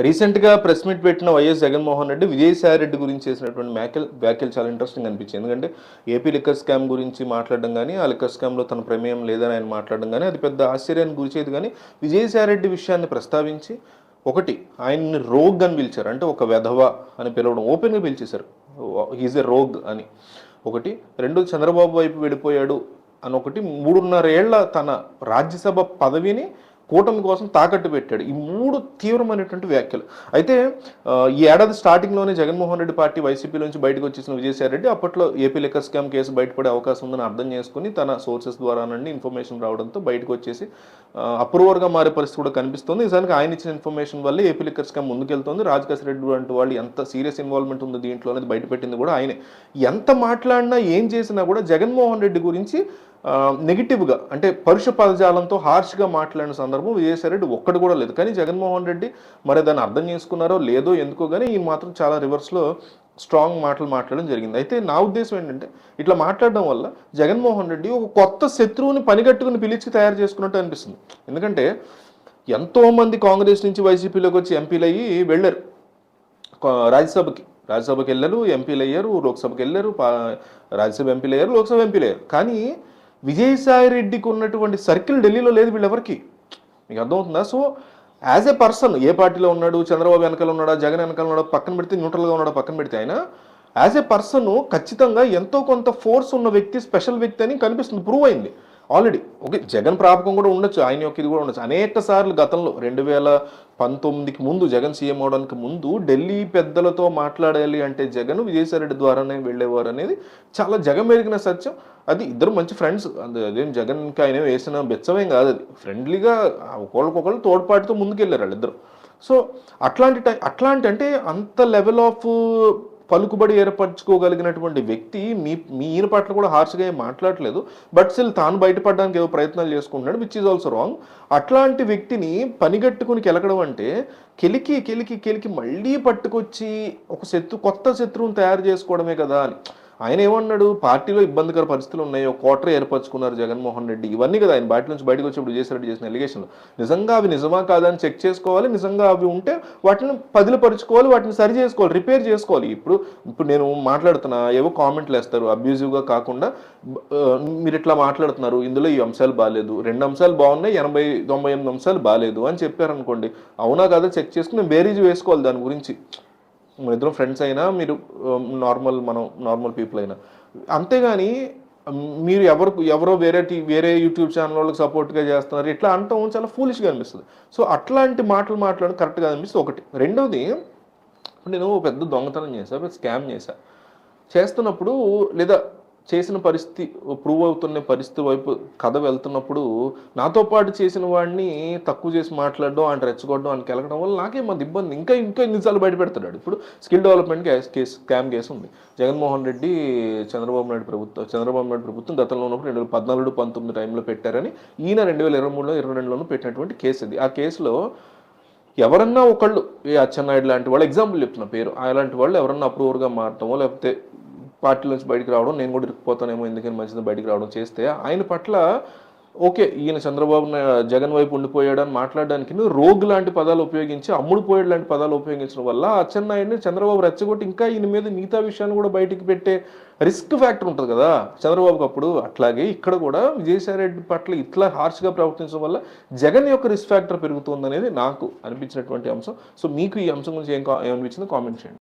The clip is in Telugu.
రీసెంట్గా ప్రెస్ మీట్ పెట్టిన వైఎస్ జగన్మోహన్ రెడ్డి విజయసాయి రెడ్డి గురించి చేసినటువంటి వ్యాఖ్యలు చాలా ఇంట్రెస్టింగ్ అనిపించింది. ఎందుకంటే ఏపీ లిక్కర్ స్కామ్ గురించి మాట్లాడడం కానీ, ఆ లిక్కర్ స్కామ్లో తన ప్రమేయం లేదని ఆయన మాట్లాడడం కానీ అది పెద్ద ఆశ్చర్యానికి గురిచేది. కానీ విజయసాయి రెడ్డి విషయాన్ని ప్రస్తావించి ఒకటి ఆయన్ని రోగ్ అని పిలిచారు, అంటే ఒక వెధవ అని పిలవడం ఓపెన్గా పిలిచేశారు, ఈజ్ ఎ రోగ్ అని ఒకటి. రెండు, చంద్రబాబు వైపు వెళ్ళిపోయాడు అని ఒకటి. 3.5 ఏళ్ల తన రాజ్యసభ పదవిని కూటమి కోసం తాకట్టు పెట్టాడు. ఈ 3 తీవ్రమైనటువంటి వ్యాఖ్యలు. అయితే ఈ ఏడాది స్టార్టింగ్లోనే జగన్మోహన్ రెడ్డి పార్టీ వైసీపీ నుంచి బయటకు వచ్చేసిన విజయసాయి రెడ్డి అప్పట్లో ఏపీ లిక్కర్ స్కామ్ కేసు బయటపడే అవకాశం ఉందని అర్థం చేసుకుని తన సోర్సెస్ ద్వారానండి ఇన్ఫర్మేషన్ రావడంతో బయటకు వచ్చేసి అప్రూవర్గా మారే పరిస్థితి కూడా కనిపిస్తుంది. నిజానికి ఆయన ఇచ్చిన ఇన్ఫర్మేషన్ వల్లే ఏపీ లిక్కర్ స్కామ్ ముందుకెళ్తుంది. రాజకేశ్ రెడ్డి వంటి వాళ్ళు ఎంత సీరియస్ ఇన్వాల్వ్మెంట్ ఉందో దీంట్లో అనేది బయటపెట్టింది కూడా ఆయనే. ఎంత మాట్లాడినా ఏం చేసినా కూడా జగన్మోహన్ రెడ్డి గురించి నెగిటివ్గా, అంటే పరుష పదజాలంతో హార్ష్గా మాట్లాడిన సందర్భం విజయసాయి రెడ్డి ఒక్కడు కూడా లేదు. కానీ జగన్మోహన్ రెడ్డి మరి దాన్ని అర్థం చేసుకున్నారో లేదో ఎందుకో కానీ ఈయన మాత్రం చాలా రివర్స్లో స్ట్రాంగ్ మాటలు మాట్లాడడం జరిగింది. అయితే నా ఉద్దేశం ఏంటంటే ఇట్లా మాట్లాడడం వల్ల జగన్మోహన్ రెడ్డి ఒక కొత్త శత్రువుని పనిగట్టుకుని పిలిచి తయారు చేసుకున్నట్టు అనిపిస్తుంది. ఎందుకంటే ఎంతోమంది కాంగ్రెస్ నుంచి వైసీపీలోకి వచ్చి ఎంపీలు అయ్యి వెళ్ళారు, రాజ్యసభకి వెళ్ళారు, ఎంపీలు అయ్యారు, లోక్సభకి వెళ్ళారు, రాజ్యసభ ఎంపీలు అయ్యారు, లోక్సభ ఎంపీలు అయ్యారు. కానీ విజయసాయి రెడ్డికి ఉన్నటువంటి సర్కిల్ ఢిల్లీలో లేదు వీళ్ళెవరికి. మీకు అర్థమవుతుందా? సో యాజ్ ఎ పర్సన్ ఏ పార్టీలో ఉన్నాడు, చంద్రబాబు వెనకాల ఉన్నాడా, జగన్ వెనకాల ఉన్నాడా పక్కన పెడితే, న్యూట్రల్గా ఉన్నాడా పక్కన పెడితే, ఆయన యాజ్ ఎ పర్సన్ ఖచ్చితంగా ఎంతో కొంత ఫోర్స్ ఉన్న వ్యక్తి, స్పెషల్ వ్యక్తి అని కనిపిస్తుంది, ప్రూవ్ అయింది ఆల్రెడీ. ఓకే, జగన్ ప్రాపకం కూడా ఉండొచ్చు, ఆయన యొక్క ఇది కూడా ఉండొచ్చు. అనేక సార్లు గతంలో 2019కి ముందు జగన్ సీఎం అవడానికి ముందు ఢిల్లీ పెద్దలతో మాట్లాడాలి అంటే జగన్ విజయసాయి రెడ్డి ద్వారానే వెళ్ళేవారు అనేది చాలా జగమెరిగిన సత్యం. అది ఇద్దరు మంచి ఫ్రెండ్స్, అదేం జగన్కి ఆయన వేసిన బెచ్చమేం కాదు, అది ఫ్రెండ్లీగా ఒకళ్ళకొకళ్ళు తోడ్పాటుతో ముందుకెళ్ళారు వాళ్ళిద్దరు. సో అట్లాంటి అంటే అంత లెవెల్ ఆఫ్ పలుకుబడి ఏర్పరచుకోగలిగినటువంటి వ్యక్తి మీ ఈయన పట్ల కూడా హార్ష్గా మాట్లాడలేదు, బట్ స్టిల్ తాను బయటపడడానికి ఏదో ప్రయత్నాలు చేసుకుంటున్నాడు, విచ్ ఈజ్ ఆల్సో రాంగ్. అట్లాంటి వ్యక్తిని పనిగట్టుకుని కెలకడం అంటే కెలికి మళ్ళీ పట్టుకొచ్చి ఒక కొత్త శత్రువుని తయారు చేసుకోవడమే కదా అని. ఆయన ఏమన్నాడు, పార్టీలో ఇబ్బందికర పరిస్థితులు ఉన్నాయి, ఒక క్వార్టర్ ఏర్పరచుకున్నారు జగన్మోహన్ రెడ్డి, ఇవన్నీ కదా ఆయన పార్టీ నుంచి బయటకు వచ్చేప్పుడు విజయసాయి రెడ్డి చేసిన ఎలిగేషన్లు. నిజంగా అవి నిజమా కాదా అని చెక్ చేసుకోవాలి, నిజంగా అవి ఉంటే వాటిని పదిలపరుచుకోవాలి, వాటిని సరి చేసుకోవాలి, రిపేర్ చేసుకోవాలి. ఇప్పుడు నేను మాట్లాడుతున్నా, ఏవో కామెంట్లు వేస్తారు అబ్యూజివ్గా కాకుండా, మీరు ఇట్లా మాట్లాడుతున్నారు, ఇందులో ఈ అంశాలు బాగాలేదు, 2 అంశాలు బాగున్నాయి, 80-98 అంశాలు బాగాలేదు అని చెప్పారనుకోండి, అవునా కాదా చెక్ చేసుకుని మేము బేరీజ్ వేసుకోవాలి దాని గురించి. మన ఇద్దరం ఫ్రెండ్స్ అయినా, మీరు మనం నార్మల్ పీపుల్ అయినా. అంతేగాని మీరు ఎవరో వేరే యూట్యూబ్ ఛానల్ వాళ్ళకి సపోర్ట్గా చేస్తున్నారు ఇట్లా అంటాం చాలా ఫూలిష్గా అనిపిస్తుంది. సో అట్లాంటి మాటలు మాట్లాడడం కరెక్ట్గా అనిపిస్తుంది ఒకటి. రెండవది, నేను పెద్ద దొంగతనం పెద్ద స్కామ్ చేస్తున్నప్పుడు, లేదా చేసిన పరిస్థితి ప్రూవ్ అవుతున్న పరిస్థితి వైపు కథ వెళ్తున్నప్పుడు నాతో పాటు చేసిన వాడిని తక్కువ చేసి మాట్లాడడం, ఆయన రెచ్చగొట్టడం, ఆయన కెలకడం వల్ల నాకేమది ఇబ్బంది. ఇంకా ఎన్నిసార్లు బయట పెడతాడు. ఇప్పుడు స్కిల్ డెవలప్మెంట్ స్కామ్ కేసు ఉంది. జగన్మోహన్ రెడ్డి చంద్రబాబు నాయుడు ప్రభుత్వం గతంలో ఉన్నప్పుడు 2014-19 టైంలో పెట్టారని, ఈయన 2023-22లోనూ పెట్టినటువంటి కేసు ఇది. ఆ కేసులో ఎవరన్నా ఒకళ్ళు, అచ్చెన్నాయుడు లాంటి వాళ్ళు, ఎగ్జాంపుల్ చెప్తున్న పేరు, అలాంటి వాళ్ళు ఎవరన్నా అప్రూవర్గా మారటమో లేకపోతే పార్టీ నుంచి బయటకు రావడం, నేను కూడా ఇరుక్కుపోతానేమో ఎందుకని మంచిది బయటకు రావడం చేస్తే ఆయన పట్ల ఓకే, ఈయన జగన్ వైపు ఉండిపోయాడని మాట్లాడడానికి రోగ్ లాంటి పదాలు ఉపయోగించి, అమ్ముడు పోయాడు లాంటి పదాలు ఉపయోగించడం వల్ల అచ్చెన్నాయుడిని చంద్రబాబు రెచ్చగొట్టి ఇంకా ఈయన మీద మిగతా విషయాన్ని కూడా బయటికి పెట్టే రిస్క్ ఫ్యాక్టర్ ఉంటుంది కదా చంద్రబాబుకి అప్పుడు. అట్లాగే ఇక్కడ కూడా విజయసాయి రెడ్డి పట్ల ఇట్లా హార్ష్గా ప్రవర్తించడం వల్ల జగన్ యొక్క రిస్క్ ఫ్యాక్టర్ పెరుగుతుంది అనేది నాకు అనిపించినటువంటి అంశం. సో మీకు ఈ అంశం గురించి ఏమనిపించిందో కామెంట్ చేయండి.